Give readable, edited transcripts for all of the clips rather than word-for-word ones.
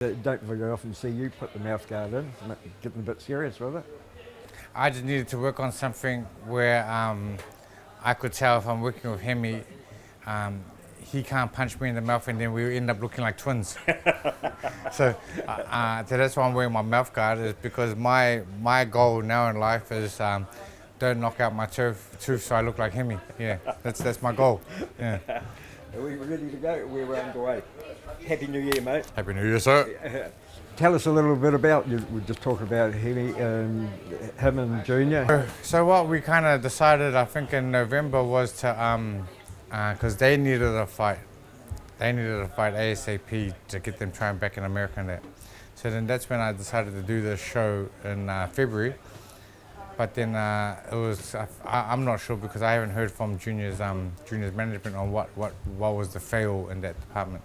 Don't very often see you put the mouth guard in, getting a bit serious with it. I just needed to work on something where I could tell if I'm working with Hemi, he can't punch me in the mouth and then we end up looking like twins. So that's why I'm wearing my mouth guard, is because my goal now in life is don't knock out my tooth so I look like Hemi. Yeah, that's my goal. Yeah. Are we ready to go? We're underway. Happy New Year, mate. Happy New Year, sir. Tell us a little bit about, we just talked about Hemi, him and Junior. So what we kind of decided, I think in November, was to, because they needed a fight. They needed a fight ASAP to get them trying back in America and that. So then that's when I decided to do this show in February. But then it was, I'm not sure because I haven't heard from Junior's management on what was the fail in that department.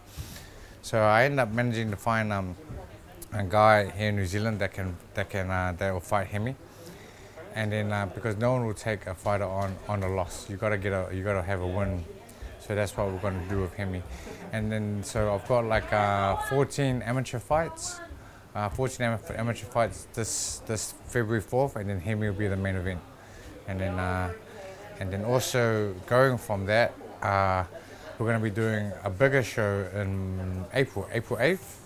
So I ended up managing to find a guy here in New Zealand that will fight Hemi, and then because no one will take a fighter on a loss, you gotta have a win. So that's what we're gonna do with Hemi, and then so I've got like 14 amateur fights, amateur fights this February 4th, and then Hemi will be the main event, and then also going from that. We're going to be doing a bigger show in April 8th,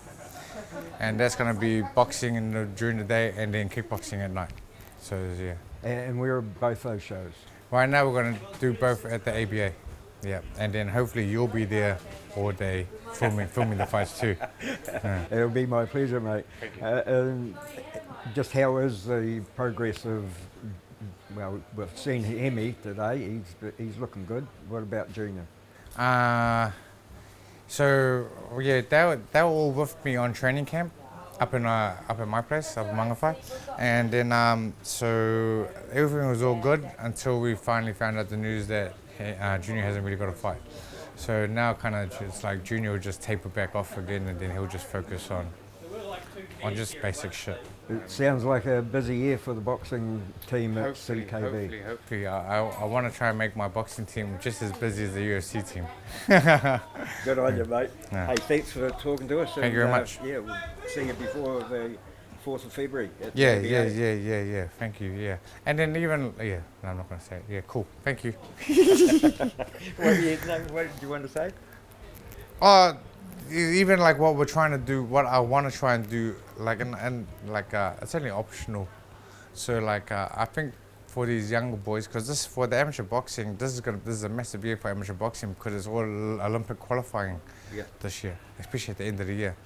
and that's going to be boxing during the day and then kickboxing at night. So yeah. And where are both those shows? Right now we're going to do both at the ABA, yeah, and then hopefully you'll be there all day filming the fights too. Yeah. It'll be my pleasure, mate. Just how is the progress of? Well, we've seen Hemi today. He's looking good. What about Junior? So yeah, they were all with me on training camp up in my place, up in Mangawhai, and then so everything was all good until we finally found out the news that Junior hasn't really got a fight. So now kind of it's like Junior will just taper back off again, and then he'll just focus on just basic shit. It sounds like a busy year for the boxing team at CKB. Hopefully. I want to try and make my boxing team just as busy as the UFC team. Good on you, mate. Yeah. Hey, thanks for talking to us. Thank you very much. Yeah, we'll see you before the 4th of February. Yeah. Thank you. Yeah, and then even no, I'm not going to say it. Yeah, cool. Thank you. What do you want to say? Even like what we're trying to do, what I want to try and do, like and it's only optional. So like I think for these younger boys, because this for the amateur boxing, this is a massive year for amateur boxing because it's all Olympic qualifying this year, especially at the end of the year.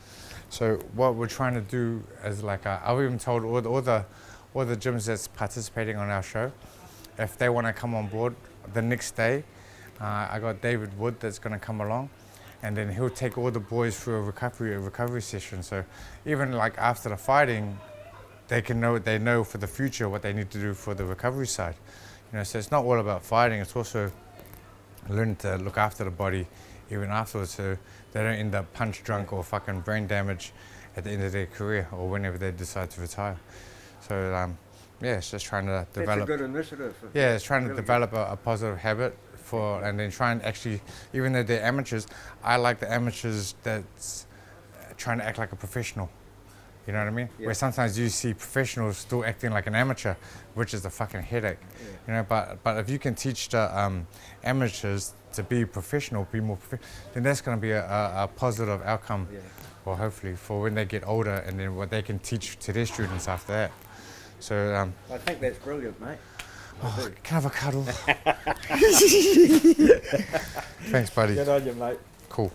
So what we're trying to do is like I've even told all the gyms that's participating on our show, if they want to come on board the next day, I got David Wood that's going to come along. And then he'll take all the boys through a recovery session. So even like after the fighting, they know for the future what they need to do for the recovery side. You know, so it's not all about fighting. It's also learning to look after the body even afterwards, so they don't end up punch drunk or fucking brain damage at the end of their career or whenever they decide to retire. So it's just trying to develop. That's a good initiative. Yeah, it's trying to develop a positive habit. And then try and actually, even though they're amateurs, I like the amateurs that's trying to act like a professional. You know what I mean? Yeah. Where sometimes you see professionals still acting like an amateur, which is a fucking headache. Yeah. You know, but if you can teach the amateurs to be professional, be more professional, then that's going to be a positive outcome, or hopefully for when they get older, and then what they can teach to their students after that. So I think that's brilliant, mate. Oh, can I have a cuddle? Thanks, buddy. Good on you, mate. Cool.